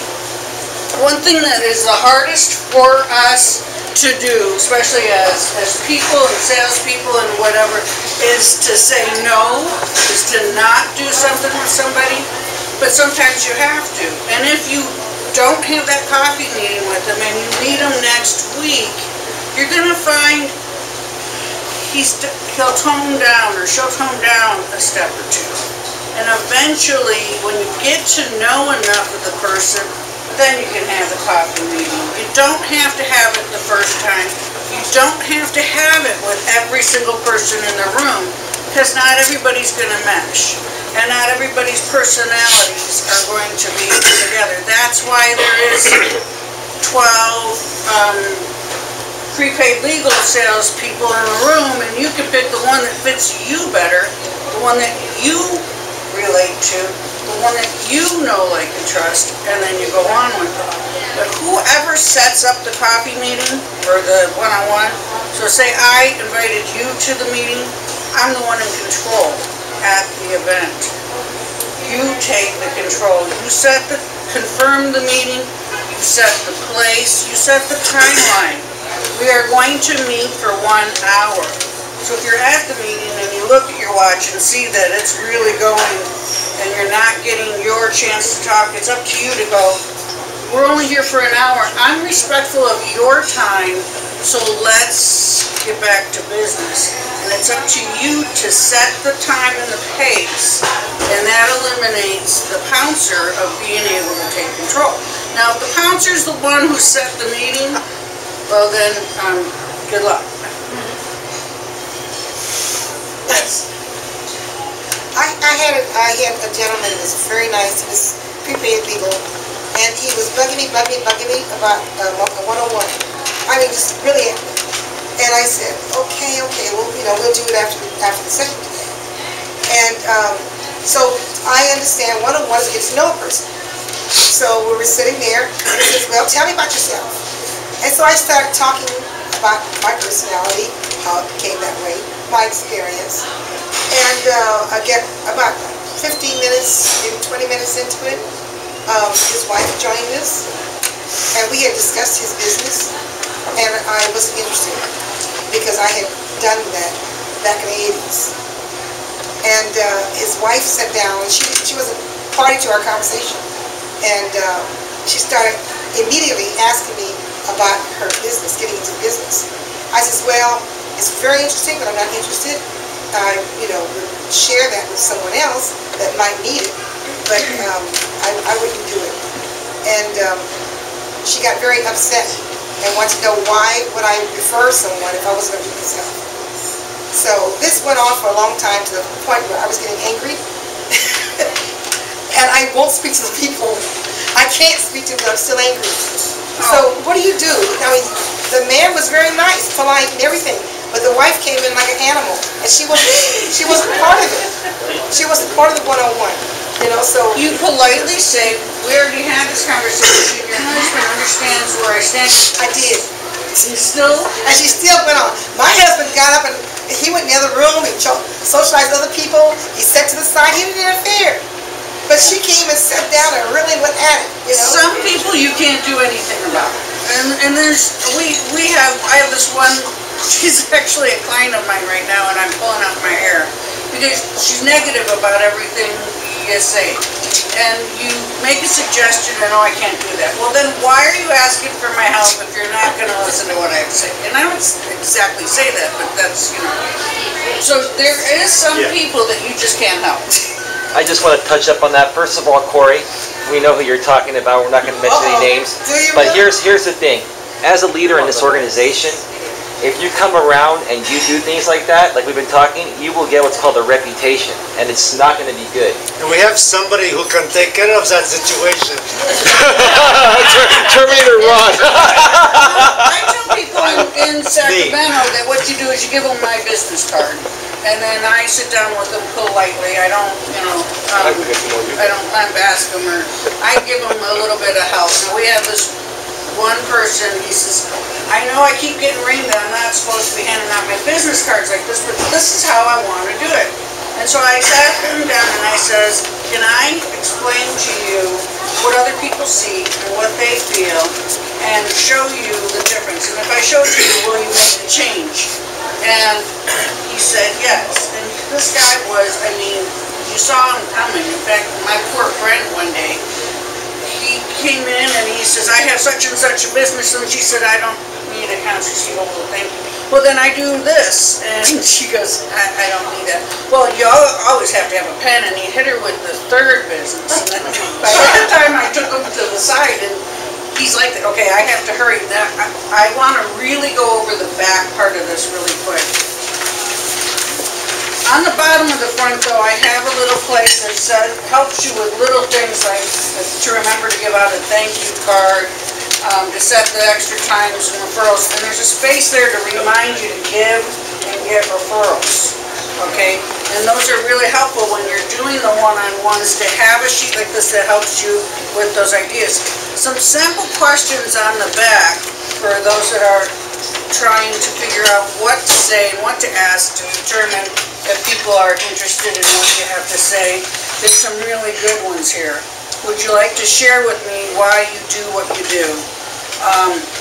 One thing that is the hardest for us to do, especially as people and salespeople and whatever, is to say no, is to not do something with somebody, but sometimes you have to. And if you don't have that coffee meeting with them and you meet them next week, you're going to find he'll tone down or she'll tone down a step or two. And eventually, when you get to know enough of the person, then you can have the coffee meeting. You don't have to have it the first time. You don't have to have it with every single person in the room, because not everybody's going to mesh. And not everybody's personalities are going to be together. That's why there is 12 prepaid legal salespeople in a room, and you can pick the one that fits you better, the one that you relate to, the one that you know, like, and trust, and then you go on with it. But whoever sets up the coffee meeting or the one-on-one, so say I invited you to the meeting, I'm the one in control at the event. You take the control. You confirm the meeting, you set the place, you set the timeline. We are going to meet for 1 hour. So if you're at the meeting and you look at your watch and see that it's really going and you're not getting your chance to talk, it's up to you to go, we're only here for an hour. I'm respectful of your time, so let's get back to business. And it's up to you to set the time and the pace, and that eliminates the pouncer of being able to take control. Now, if the pouncer's the one who set the meeting, well then, good luck. Yes. I had a gentleman that was very nice. He was prepaid legal, and he was bugging me about a one-on-one. I mean, just really. And I said, okay, well, you know, we'll do it after the session today. And so I understand one-on-one is get to know a person. So we were sitting there, and he says, well, tell me about yourself. And so I started talking about my personality, how it became that way, my experience. And again, about 15 minutes, maybe 20 minutes into it, his wife joined us, and we had discussed his business, and I wasn't interested because I had done that back in the 80s. And his wife sat down, and she wasn't party to our conversation, and she started immediately asking me about her business, getting into business. I said, well, it's very interesting, but I'm not interested. I, you know, would share that with someone else that might need it, but I wouldn't do it. And she got very upset and wanted to know why would I refer someone if I wasn't going to do it myself. So this went on for a long time, to the point where I was getting angry. And I won't speak to the people. I can't speak to them, but I'm still angry. So what do? I mean, the man was very nice, polite, and everything, But the wife came in like an animal, and she wasn't part of it. She wasn't part of the one-on-one. You know, so You politely say, we already had this conversation, your husband understands where I stand. I did. You still, And she still went on. My husband got up and he went in the other room, he socialized other people, he sat to the side, he didn't interfere. But she came and sat down and really went at it, you know? some people you can't do anything about. And there's, I have this one, she's actually a client of mine right now, and I'm pulling out my hair. Because she's negative about everything you say. And you make a suggestion, and oh, I can't do that. Well, then why are you asking for my help if you're not going to listen to what I have to say? And I don't exactly say that, but that's, you know. So there is some people that you just can't help. I just want to touch up on that. First of all, Corey, we know who you're talking about. We're not going to mention any names. Do you But really? here's the thing. As a leader in this organization, if you come around and you do things like that, like we've been talking, you will get what's called a reputation, and it's not going to be good. And we have somebody who can take care of that situation. Terminator Ron. I tell people in Sacramento that what you do is you give them my business card, and then I sit down with them politely. I don't, you know, I don't lambast them, or I give them a little bit of help. Now, we have this one person, he says, I know I keep getting ringed that I'm not supposed to be handing out my business cards like this, but this is how I want to do it. And so I sat him down and I says, can I explain to you what other people see and what they feel and show you the difference? And if I showed you, will you make a change? And he said yes. And this guy was, I mean, you saw him coming. In fact, my poor friend one day, he came in and he says, I have such and such a business, and she said, I don't need accounts receivable, thank you. Well, then I do this, and she goes, I don't need that. Well, you always have to have a pen, and he hit her with the third business. And then by that time, I took him to the side, and he's like, okay, I have to hurry. Now, I want to really go over the back part of this really quick. On the bottom of the front, though, I have a little place that says, helps you with little things like to remember to give out a thank you card, to set the extra times and referrals. And there's a space there to remind you to give and get referrals. Okay? And those are really helpful when you're doing the one-on-ones, to have a sheet like this that helps you with those ideas. Some simple questions on the back for those that are trying to figure out what to say and what to ask to determine if people are interested in what you have to say. There's some really good ones here. Would you like to share with me why you do what you do?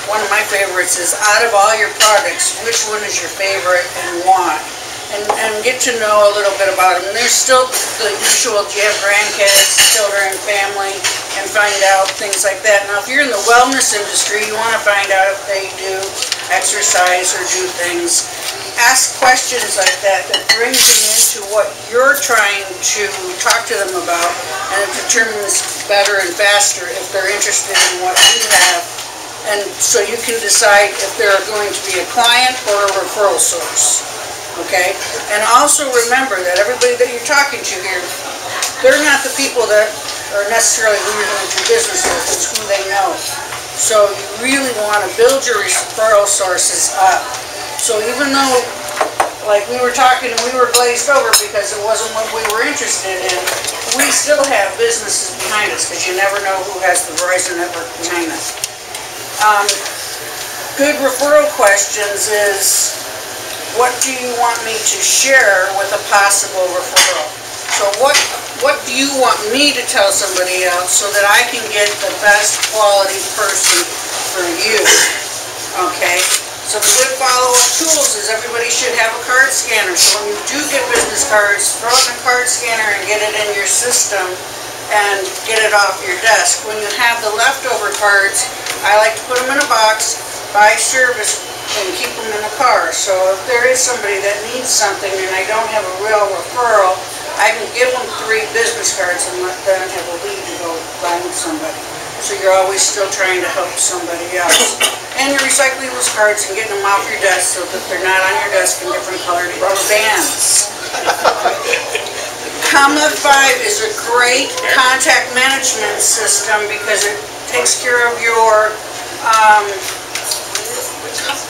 One of my favorites is, out of all your products, which one is your favorite and why? And get to know a little bit about them. And there's still the usual, do you have grandkids, children, family, and find out things like that. Now, if you're in the wellness industry, you want to find out if they do exercise or do things. Ask questions like that brings them into what you're trying to talk to them about, and it determines better and faster if they're interested in what you have. And so you can decide if they're going to be a client or a referral source. Okay? And also remember that everybody that you're talking to here, they're not the people that are necessarily who you're going to do business with, it's who they know. So you really want to build your referral sources up. So even though, like we were talking and we were glazed over because it wasn't what we were interested in, we still have businesses behind us, because you never know who has the Verizon network behind us. Good referral questions is, what do you want me to share with a possible referral? So what do you want me to tell somebody else so that I can get the best quality person for you? Okay? Some good follow-up tools is everybody should have a card scanner. So when you do get business cards, throw it in a card scanner and get it in your system and get it off your desk. When you have the leftover cards, I like to put them in a box, buy service, and keep them in the car. So if there is somebody that needs something and I don't have a real referral, I can give them 3 business cards and let them have a lead to go find somebody. So you're always still trying to help somebody else. And you're recycling those cards and getting them off your desk so that they're not on your desk in different colored rubber bands. Comma 5 is a great contact management system because it takes care of your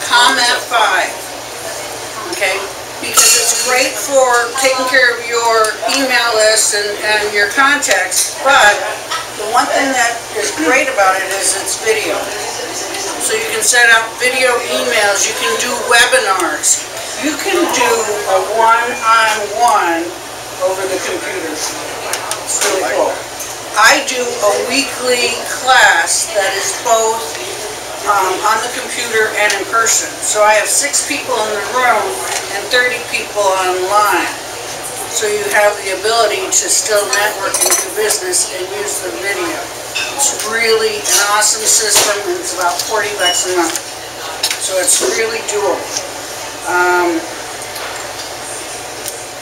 comment 5. okay? Because it's great for taking care of your email list and your contacts, but the one thing that is great about it is it's video. So you can set up video emails, you can do webinars, you can do a one-on-one over the computer. It's really cool. I do a weekly class that is both on the computer and in person. So I have 6 people in the room and 30 people online. So you have the ability to still network and do business and use the video. It's really an awesome system, and it's about $40 a month. So it's really doable.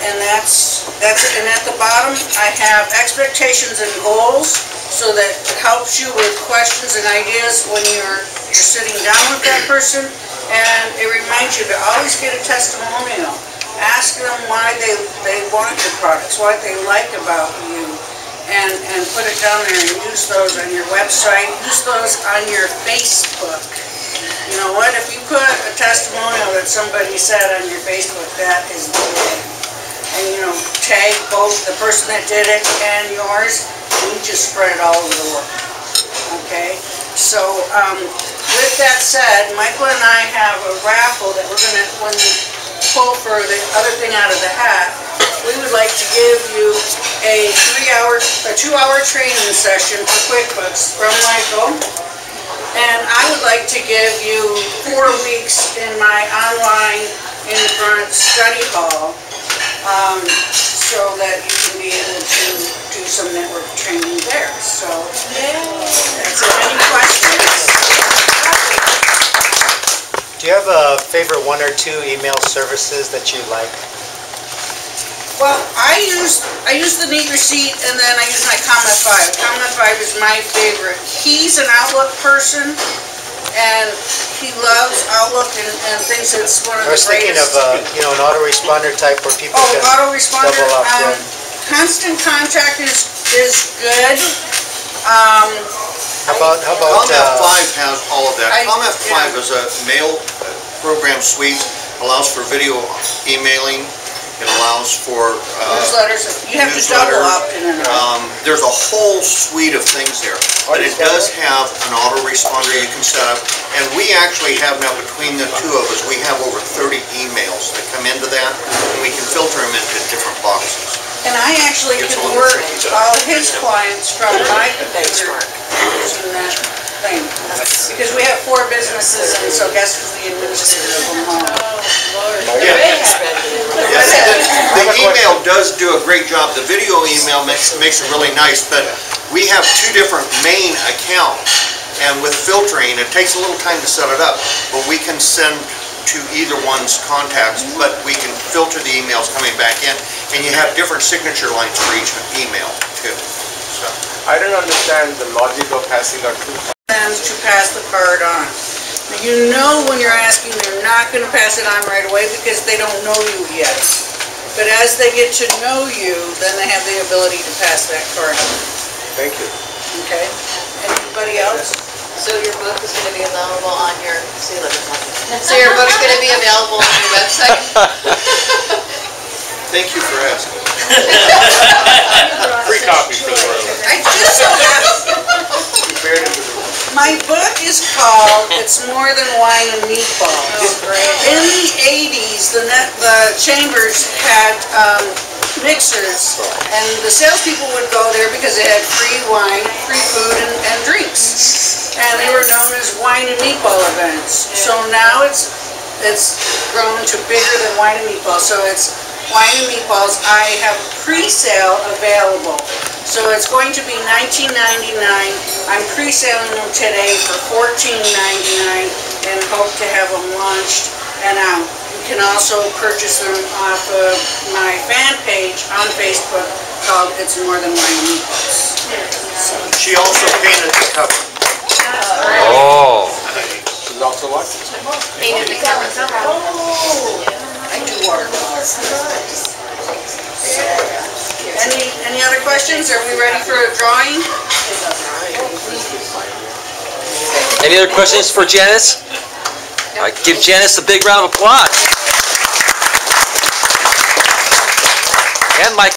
And that's it. And at the bottom, I have expectations and goals, so that it helps you with questions and ideas when you're sitting down with that person. And it reminds you to always get a testimonial. Ask them why they want your products, what they like about you, and put it down there and use those on your website, use those on your Facebook. You know what, if you put a testimonial that somebody said on your Facebook, that is the way. And you know, tag both the person that did it and yours, and you just spread it all over the world. Okay? So, with that said, Michael and I have a raffle that we're going to, when we pull for the other thing out of the hat, we would like to give you a 2-hour training session for QuickBooks from Michael. And I would like to give you 4 weeks in my online in-front study hall, so that you can be able to do some network training there. So, that's it. Any questions? Do you have a favorite 1 or 2 email services that you like? Well, I use the Neat Receipt, and then I use my Comment 5. Comment 5 is my favorite. He's an Outlook person, and he loves Outlook and thinks it's one of the greatest. I was thinking of an autoresponder type where people can autoresponder. double up. Yeah. Constant Contact is good. How about Comment 5 has all of that. Comment 5 is a mail program suite, allows for video emailing. It allows for newsletters. You have to double opt in and out. There's a whole suite of things there, but it does have an autoresponder you can set up. And we actually have now, between the 2 of us, we have over 30 emails that come into that, and we can filter them into different boxes. And I actually can work all his clients from my computer using that thing. Because we have 4 businesses, and so guess who's the administrator of them all? The email does do a great job. The video email makes it really nice, but we have 2 different main accounts, and with filtering, it takes a little time to set it up, but we can send to either one's contacts, but we can filter the emails coming back in, and you have different signature lines for each email too. So I don't understand the logic of passing out 2 to pass the card on. You know when you're asking, they're not going to pass it on right away because they don't know you yet. But as they get to know you, then they have the ability to pass that card on. Thank you. Okay? Anybody else? So your book is going to be available on your, so your book's going to be available on your website? thank you for asking. Free copy for the room. I just so my book is called It's More Than Wine and Meatballs. In the 80s, the Chambers had mixers, and the salespeople would go there because they had free wine, free food, and drinks. And they were known as wine and meatball events. So now it's grown to bigger than wine and meatballs. So it's wine and meatballs. I have pre-sale available. So it's going to be $19.99. I'm pre-selling them today for $14.99 and hope to have them launched and out. You can also purchase them off of my fan page on Facebook called It's More Than Wine and Meatballs. So. She also painted the cover. Oh. She's also what? Painted the cover. I do watercolors. Any other questions? Are we ready for a drawing? Any other questions for Janice? Give Janice a big round of applause. and Mike.